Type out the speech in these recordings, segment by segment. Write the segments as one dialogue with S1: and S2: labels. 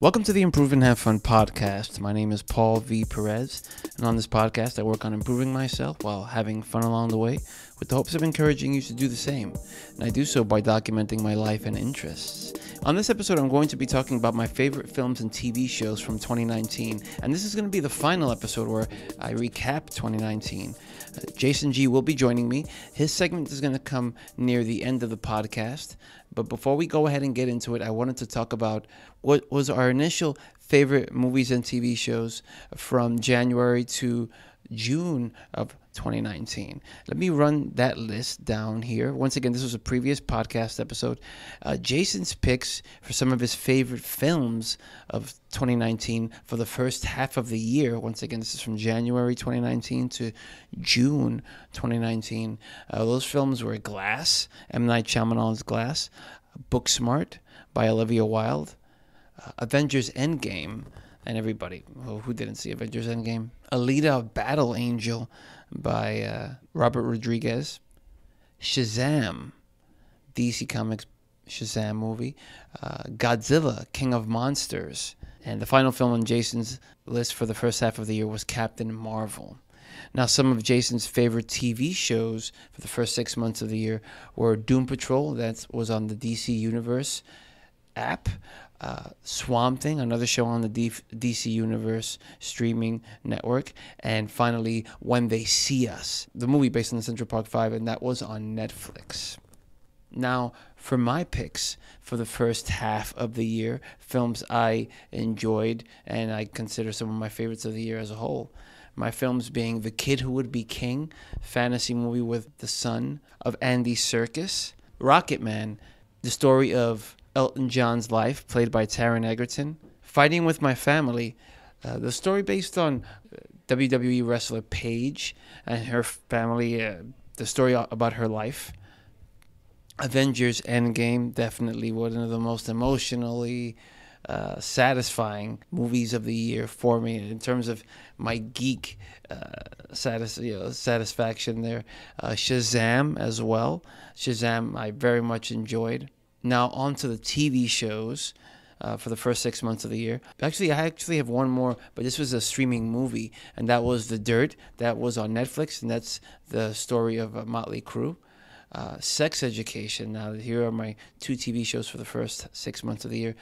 S1: Welcome to the Improve and Have Fun podcast. My name is Paul V. Perez, and on this podcast, I work on improving myself while having fun along the way with the hopes of encouraging you to do the same. And I do so by documenting my life and interests. On this episode, I'm going to be talking about my favorite films and TV shows from 2019, and this is going to be the final episode where I recap 2019. Jason G will be joining me. His segment is going to come near the end of the podcast. But before we go ahead and get into it, I wanted to talk about what was our initial favorite movies and TV shows from January to June of 2019. Let me run that list down here. Once again, this was a previous podcast episode. Jason's picks for some of his favorite films of 2019 for the first half of the year. Once again, this is from January 2019 to June 2019. Those films were Glass, M. Night Shyamalan's Glass, Booksmart by Olivia Wilde, Avengers Endgame, and everybody who didn't see Avengers Endgame, Alita Battle Angel by Robert Rodriguez, Shazam, DC Comics Shazam movie, Godzilla, King of Monsters, and the final film on Jason's list for the first half of the year was Captain Marvel. Now, some of Jason's favorite TV shows for the first 6 months of the year were Doom Patrol, that was on the DC Universe app, Swamp Thing, another show on the DC Universe streaming network, and finally, When They See Us, the movie based on the Central Park 5, and that was on Netflix. Now, for my picks for the first half of the year, films I enjoyed and I consider some of my favorites of the year as a whole. My films being The Kid Who Would Be King, fantasy movie with the son of Andy Serkis, Rocketman, the story of Elton John's life, played by Taron Egerton, Fighting With My Family, the story based on WWE wrestler Paige and her family, the story about her life, Avengers Endgame, definitely one of the most emotionally satisfying movies of the year for me in terms of my geek satisfaction there. Shazam as well. Shazam I very much enjoyed. Now on to the TV shows for the first 6 months of the year. Actually, I have one more, but this was a streaming movie, and that was The Dirt. That was on Netflix, and that's the story of Motley Crue. Sex Education. Now, here are my two TV shows for the first 6 months of the year,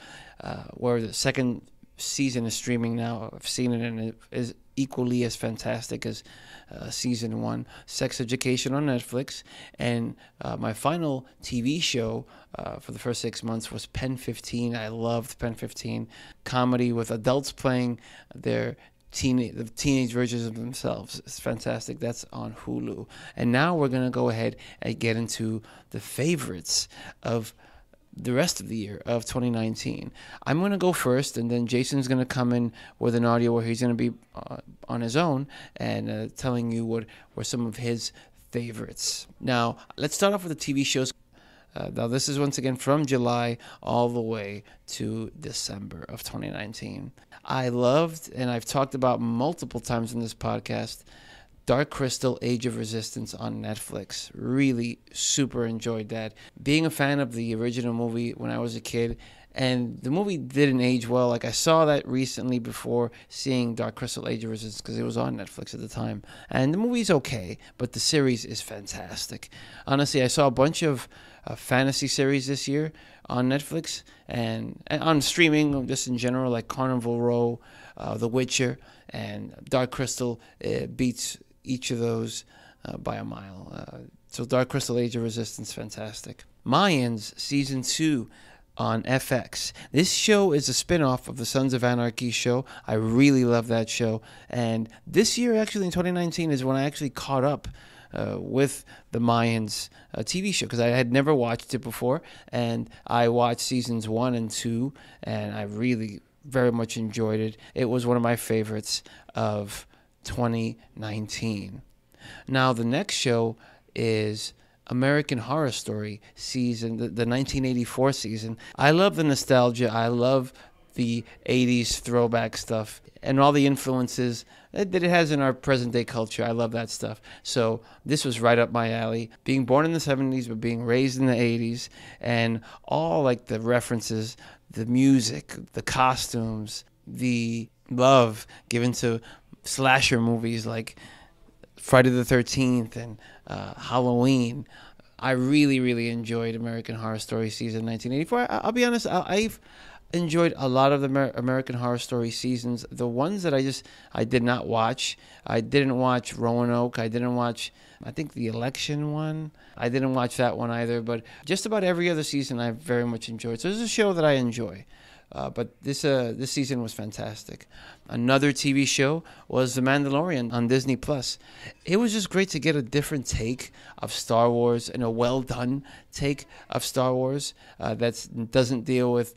S1: where the second season is streaming now. I've seen it, and it is equally as fantastic as season one. Sex Education on Netflix. And my final TV show for the first 6 months was Pen 15. I loved Pen 15. Comedy with adults playing the teenage versions of themselves. It's fantastic. That's on Hulu. And now we're going to go ahead and get into the favorites of the rest of the year of 2019. I'm going to go first, and then Jason's going to come in with an audio where he's going to be on his own and telling you what were some of his favorites. Now, let's start off with the TV shows. Now, this is once again from July all the way to December of 2019. I loved, and I've talked about multiple times in this podcast, Dark Crystal: Age of Resistance on Netflix. Really super enjoyed that. Being a fan of the original movie when I was a kid, and the movie didn't age well. Like, I saw that recently before seeing Dark Crystal: Age of Resistance because it was on Netflix at the time. And the movie's okay, but the series is fantastic. Honestly, I saw a bunch of fantasy series this year on Netflix and on streaming just in general, like Carnival Row, The Witcher, and Dark Crystal beats each of those by a mile. So Dark Crystal: Age of Resistance, fantastic. Mayans Season 2 on FX. This show is a spin-off of the Sons of Anarchy show. I really love that show. And this year, actually, in 2019, is when I actually caught up with the Mayans TV show, because I had never watched it before, and I watched seasons 1 and 2, and I really very much enjoyed it. It was one of my favorites of 2019. Now, the next show is American Horror Story season, the 1984 season. I love the nostalgia. I love the 80s throwback stuff and all the influences that it has in our present day culture. I love that stuff. So this was right up my alley. Being born in the 70s, but being raised in the 80s, and all like the references, the music, the costumes, the love given to slasher movies like Friday the 13th and Halloween. I really, really enjoyed American Horror Story season 1984. I'll be honest, I've enjoyed a lot of the American Horror Story seasons. The ones that I did not watch. I didn't watch Roanoke. I didn't watch, I think, the election one. I didn't watch that one either. But just about every other season I very much enjoyed. So it's a show that I enjoy. But this season was fantastic. Another TV show was The Mandalorian on Disney Plus. It was just great to get a different take of Star Wars and a well-done take of Star Wars that doesn't deal with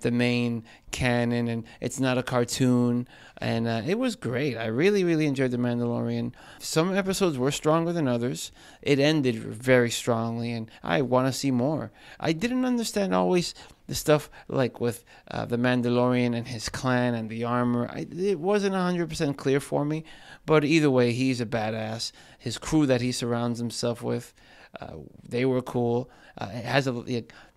S1: the main canon, and it's not a cartoon. And it was great. I really, really enjoyed The Mandalorian. Some episodes were stronger than others. It ended very strongly, and I want to see more. I didn't understand always the stuff like with the Mandalorian and his clan and the armor. It wasn't 100% clear for me, but either way, he's a badass. His crew that he surrounds himself with, they were cool. It has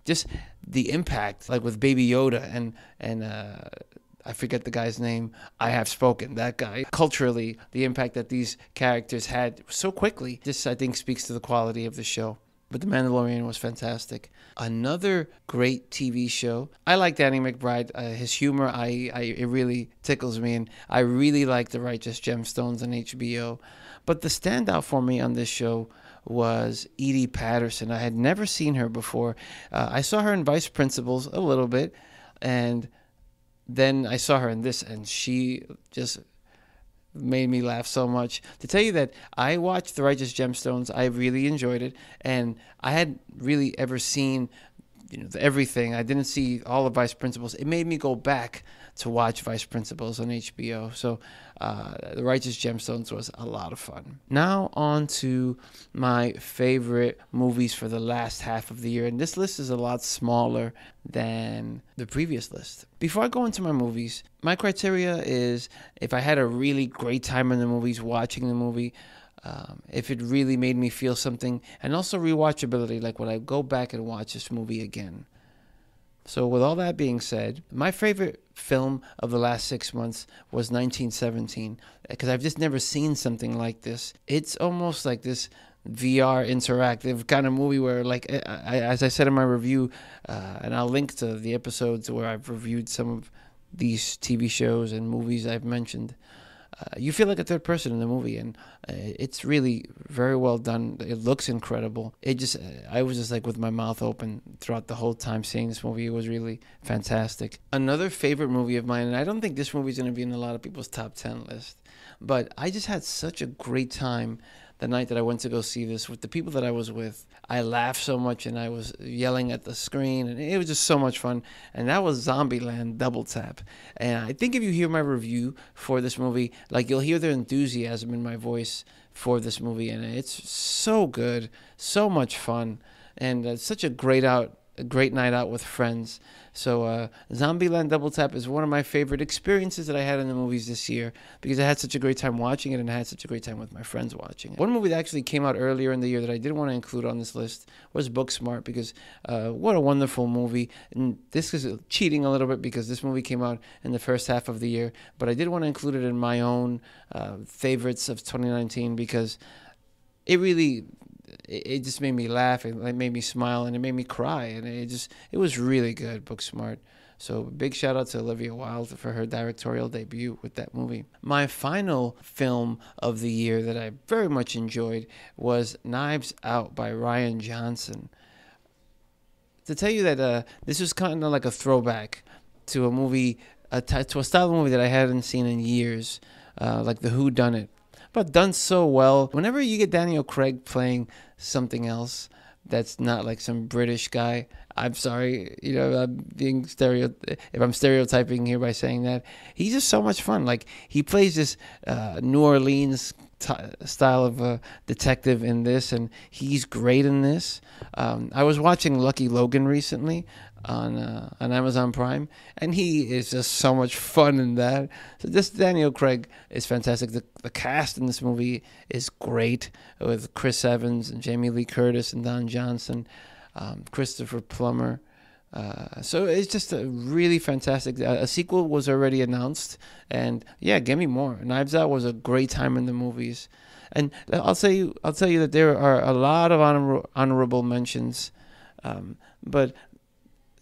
S1: just the impact, like with Baby Yoda and I forget the guy's name. I Have Spoken. That guy. Culturally, the impact that these characters had so quickly. This, I think, speaks to the quality of the show. But The Mandalorian was fantastic. Another great TV show. I like Danny McBride. His humor, it really tickles me. And I really like The Righteous Gemstones on HBO. But the standout for me on this show was Edie Patterson. I had never seen her before. I saw her in Vice Principals a little bit. And then I saw her in this. And she just made me laugh so much. To tell you that I watched The Righteous Gemstones, I really enjoyed it, and I hadn't really ever seen everything. I didn't see all of Vice Principals. It made me go back to watch Vice Principals on HBO. So The Righteous Gemstones was a lot of fun. Now on to my favorite movies for the last half of the year. And this list is a lot smaller than the previous list. Before I go into my movies, my criteria is if I had a really great time in the movies, watching the movie, if it really made me feel something, and also rewatchability, like would I go back and watch this movie again. So with all that being said, my favorite film of the last 6 months was 1917, because I've just never seen something like this. It's almost like this VR interactive kind of movie where, like, as I said in my review, and I'll link to the episodes where I've reviewed some of these TV shows and movies I've mentioned, you feel like a third person in the movie, and it's really very well done. It looks incredible. I was just like with my mouth open throughout the whole time seeing this movie. It was really fantastic. Another favorite movie of mine, and I don't think this movie is going to be in a lot of people's top 10 list, but I just had such a great time the night that I went to go see this with the people that I was with. I laughed so much and I was yelling at the screen, and it was just so much fun. And that was Zombieland Double Tap. And I think if you hear my review for this movie, like, you'll hear the enthusiasm in my voice for this movie, and it's so good, so much fun, and such a great night out with friends. So Zombieland Double Tap is one of my favorite experiences that I had in the movies this year, because I had such a great time watching it and I had such a great time with my friends watching it. One movie that actually came out earlier in the year that I didn't want to include on this list was Booksmart, because what a wonderful movie. And this is cheating a little bit because this movie came out in the first half of the year, but I did want to include it in my own favorites of 2019 because it just made me laugh, and it made me smile, and it made me cry, and it was really good, Booksmart. So big shout out to Olivia Wilde for her directorial debut with that movie. My final film of the year that I very much enjoyed was Knives Out by Rian Johnson. To tell you that this was kind of like a throwback to a movie, to a style of movie that I hadn't seen in years, like The Who Done It. But done so well. Whenever you get Daniel Craig playing something else that's not like some British guy, I'm sorry, I'm being if I'm stereotyping here by saying that, he's just so much fun. Like, he plays this New Orleans style of a detective in this, and he's great in this. I was watching Lucky Logan recently. on Amazon Prime, and he is just so much fun in that. So this Daniel Craig is fantastic. The cast in this movie is great with Chris Evans and Jamie Lee Curtis and Don Johnson, Christopher Plummer. So it's just a really fantastic. A sequel was already announced, and yeah, give me more. Knives Out was a great time in the movies, and I'll tell you that there are a lot of honorable mentions, but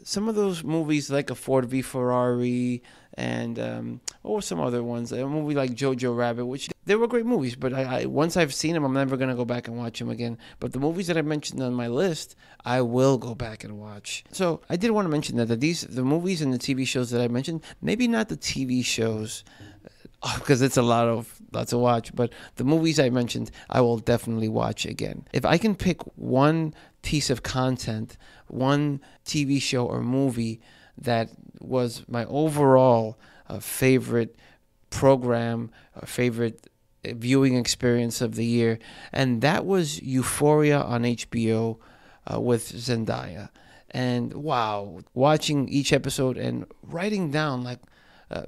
S1: some of those movies like a Ford v Ferrari and what were some other ones? A movie like Jojo Rabbit, which they were great movies, but I once I've seen them, I'm never gonna go back and watch them again. But the movies that I mentioned on my list, I will go back and watch. So I did want to mention that the movies and the TV shows that I mentioned, maybe not the TV shows because it's a lot to watch. But the movies I mentioned, I will definitely watch again. If I can pick one piece of content, one TV show or movie that was my overall favorite program, favorite viewing experience of the year, and that was Euphoria on HBO with Zendaya. And wow, watching each episode and writing down like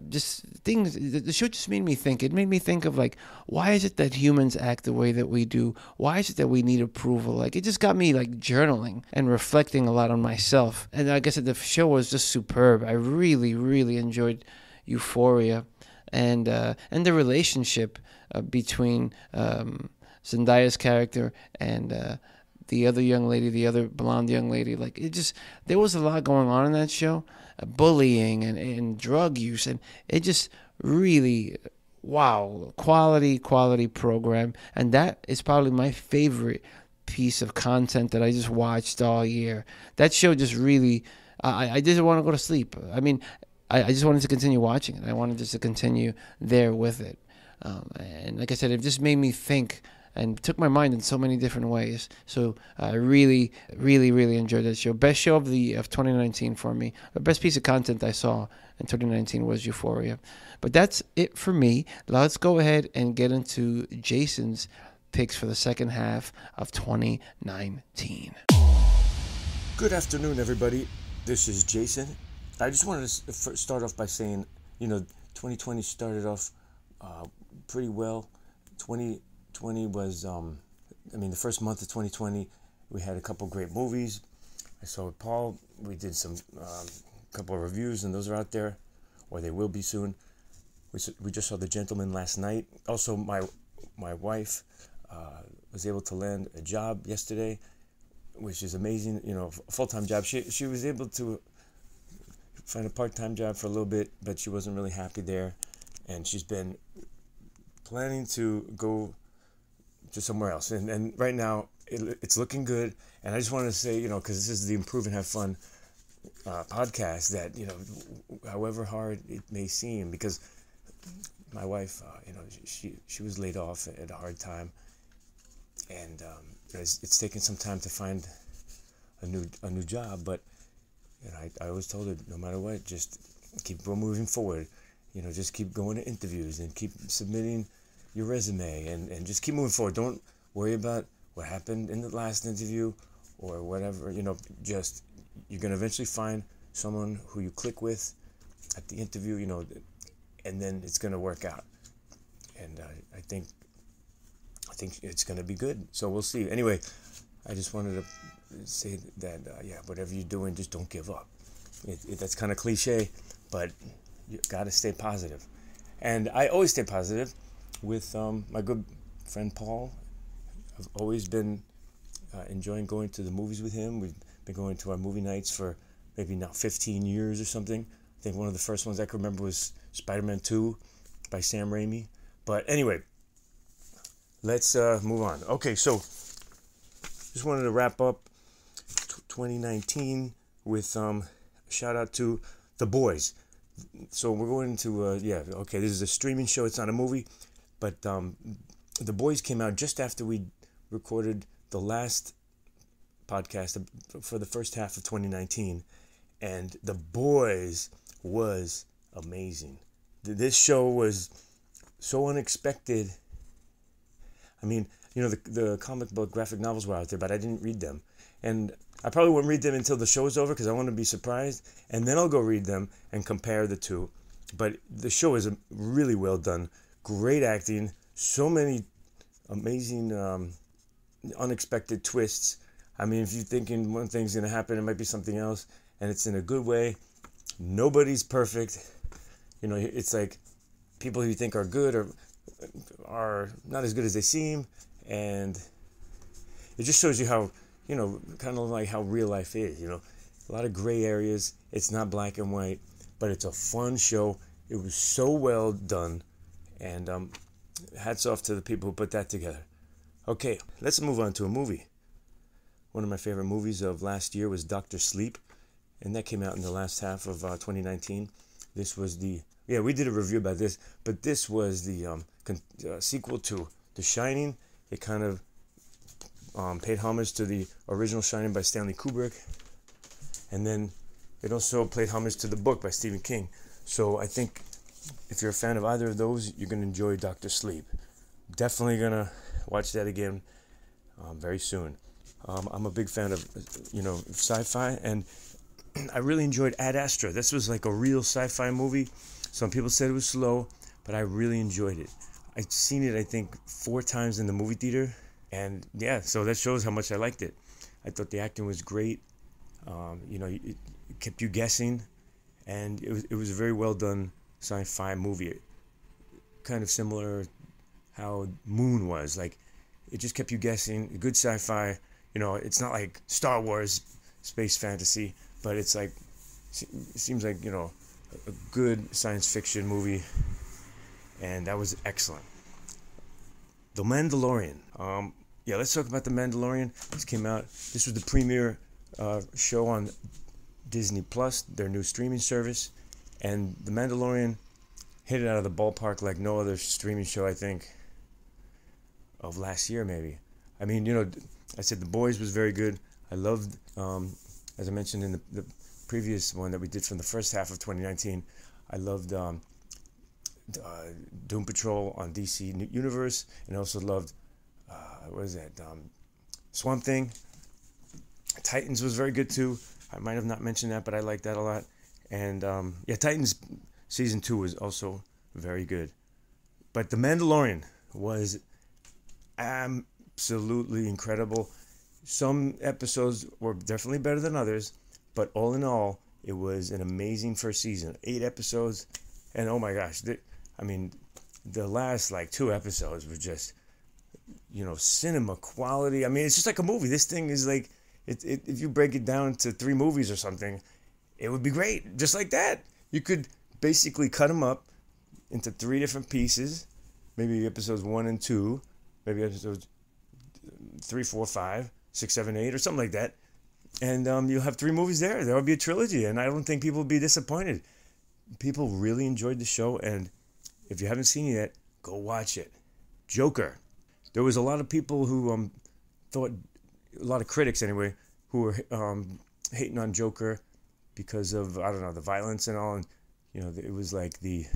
S1: just things. The show just made me think. It made me think of like, why is it that humans act the way that we do? Why is it that we need approval? Like, it just got me like journaling and reflecting a lot on myself. And like I said, the show was just superb. I really, really enjoyed Euphoria, and the relationship between Zendaya's character and the other young lady, the other blonde young lady. Like, it just, there was a lot going on in that show, bullying and drug use, and it just really, wow, quality program. And that is probably my favorite piece of content that I just watched all year. That show just really, I didn't want to go to sleep. I mean, I just wanted to continue watching it. I wanted just to continue there with it. And like I said, it just made me think and took my mind in so many different ways. So I really, really, really enjoyed that show. Best show of 2019 for me. The best piece of content I saw in 2019 was Euphoria. But that's it for me. Let's go ahead and get into Jason's picks for the second half of 2019.
S2: Good afternoon, everybody. This is Jason. I just wanted to start off by saying, 2020 started off pretty well. 2020 was, the first month of 2020, we had a couple great movies. I saw with Paul. We did some couple of reviews, and those are out there, or they will be soon. We just saw The Gentleman last night. Also, my wife was able to land a job yesterday, which is amazing. A full-time job. She was able to find a part-time job for a little bit, but she wasn't really happy there, and she's been planning to go to somewhere else. And right now, it's looking good. And I just wanted to say, because this is the Improve and Have Fun podcast, that, however hard it may seem, because my wife, she was laid off at a hard time, and it's taken some time to find a new job. But I always told her, no matter what, just keep moving forward. Just keep going to interviews and keep submitting your resume and just keep moving forward. Don't worry about what happened in the last interview or whatever. Just, you're going to eventually find someone who you click with at the interview, and then it's going to work out. And I think it's going to be good. So we'll see. Anyway, I just wanted to say that, whatever you're doing, just don't give up. That's kind of cliche, but you got to stay positive. And I always stay positive with my good friend Paul. I've always been enjoying going to the movies with him. We've been going to our movie nights for maybe now 15 years or something. I think one of the first ones I can remember was Spider-Man 2 by Sam Raimi. But anyway, let's move on. Okay, so just wanted to wrap up 2019 with a shout out to The Boys. So we're going to, this is a streaming show. It's not a movie. But The Boys came out just after we recorded the last podcast for the first half of 2019. And The Boys was amazing. This show was so unexpected. I mean, the comic book graphic novels were out there, but I didn't read them. And I probably won't read them until the show is over because I want to be surprised, and then I'll go read them and compare the two. But the show is really well done. Great acting. So many amazing, unexpected twists. I mean, if you're thinking one thing's going to happen, it might be something else, and it's in a good way. Nobody's perfect. You know, it's like people who you think are good are not as good as they seem, and it just shows you how, you know, kind of like how real life is, you know. A lot of gray areas. It's not black and white, but it's a fun show. It was so well done, and hats off to the people who put that together. Okay, let's move on to a movie. One of my favorite movies of last year was Dr. Sleep, and that came out in the last half of 2019. This was we did a review about this, but this was the sequel to The Shining. It kind of paid homage to the original Shining by Stanley Kubrick, and then it also played homage to the book by Stephen King. So I think if you're a fan of either of those, you're going to enjoy Dr. Sleep. Definitely going to watch that again very soon. I'm a big fan of, sci-fi, and I really enjoyed Ad Astra. This was like a real sci-fi movie. Some people said it was slow, but I really enjoyed it. I'd seen it, I think, 4 times in the movie theater, and yeah, so that shows how much I liked it. I thought the acting was great. It kept you guessing, and it was a very well done sci-fi movie. Kind of similar how Moon was. Like, it just kept you guessing. Good sci-fi. You know, it's not like Star Wars space fantasy, but it's like, it seems like, you know, a good science fiction movie, and that was excellent. The Mandalorian. Let's talk about The Mandalorian. This came out. This was the premiere show on Disney Plus, their new streaming service, and The Mandalorian hit it out of the ballpark like no other streaming show, I think, of last year maybe. I mean, you know, I said The Boys was very good. I loved, as I mentioned in the previous one that we did from the first half of 2019, I loved Doom Patrol on DC Universe, and I also loved, Swamp Thing. Titans was very good too. I might have not mentioned that, but I liked that a lot. And Titans Season 2 was also very good. But The Mandalorian was absolutely incredible. Some episodes were definitely better than others, but all in all, it was an amazing first season. 8 episodes, and oh my gosh, the last 2 episodes were just, you know, cinema quality. I mean, it's just like a movie. This thing is like, if you break it down to 3 movies or something, it would be great. Just like that. You could basically cut them up into 3 different pieces, maybe episodes 1 and 2, maybe episodes 3, 4, 5, 6, 7, 8, or something like that. And you'll have 3 movies there. There will be a trilogy, and I don't think people will be disappointed. People really enjoyed the show, and if you haven't seen it yet, go watch it. Joker. There was a lot of people who thought, a lot of critics anyway, who were hating on Joker because of, I don't know, the violence and all. And, you know, it was like the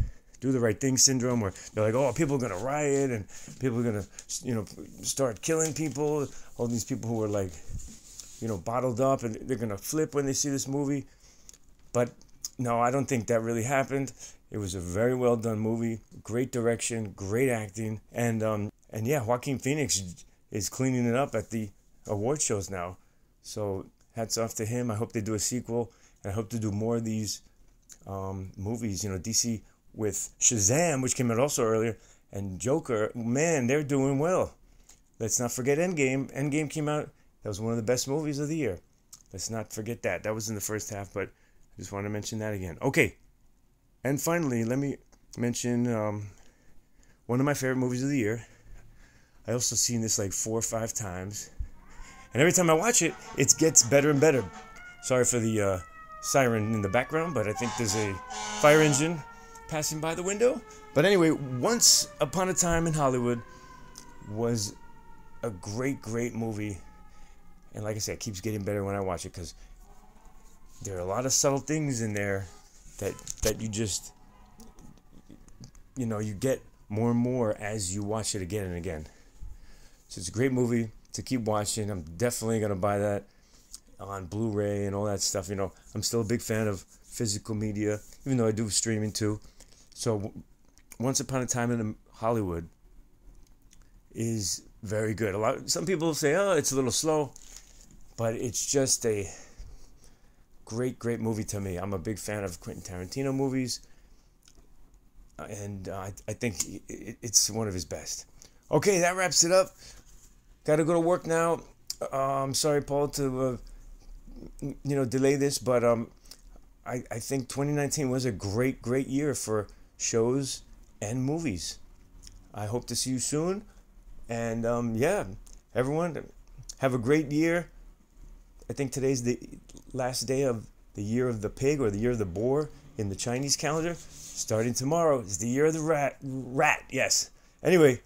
S2: do the right thing syndrome, where they're like, oh, people are going to riot and people are going to, you know, start killing people. All these people who were like, you know, bottled up, and they're going to flip when they see this movie. But no, I don't think that really happened. It was a very well done movie, great direction, great acting, and Joaquin Phoenix is cleaning it up at the award shows now. So hats off to him. I hope they do a sequel, and I hope to do more of these movies. You know, DC with Shazam, which came out also earlier, and Joker, man, they're doing well. Let's not forget Endgame. Endgame came out. That was one of the best movies of the year. Let's not forget that. That was in the first half, but I just want to mention that again. Okay. And finally, let me mention one of my favorite movies of the year. I also seen this 4 or 5 times. And every time I watch it, it gets better and better. Sorry for the siren in the background, but I think there's a fire engine passing by the window. But anyway, Once Upon a Time in Hollywood was a great, great movie. And like I said, it keeps getting better when I watch it, because there are a lot of subtle things in there that you just, you know, you get more and more as you watch it again and again. So it's a great movie to keep watching. I'm definitely going to buy that. on Blu-ray and all that stuff. You know, I'm still a big fan of physical media, even though I do streaming too. So Once Upon a Time in Hollywood is very good. Some people say, oh, it's a little slow, but it's just a great movie to me. I'm a big fan of Quentin Tarantino movies, and I think it's one of his best. Okay, that wraps it up. Got to go to work now. I'm sorry, Paul, to delay this, but I think 2019 was a great year for shows and movies. I hope to see you soon, and everyone, have a great year. I think today's the last day of the year of the pig, or the year of the boar in the Chinese calendar. Starting tomorrow is the year of the rat. Yes. Anyway,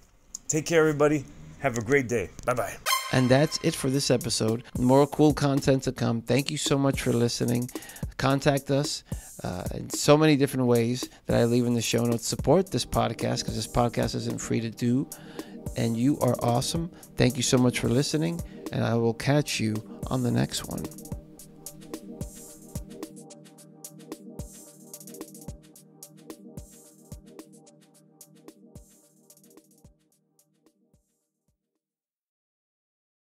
S2: take care, everybody. Have a great day. Bye-bye.
S1: And that's it for this episode. More cool content to come. Thank you so much for listening. Contact us in so many different ways that I leave in the show notes. Support this podcast, because this podcast isn't free to do. And you are awesome. Thank you so much for listening, and I will catch you on the next one.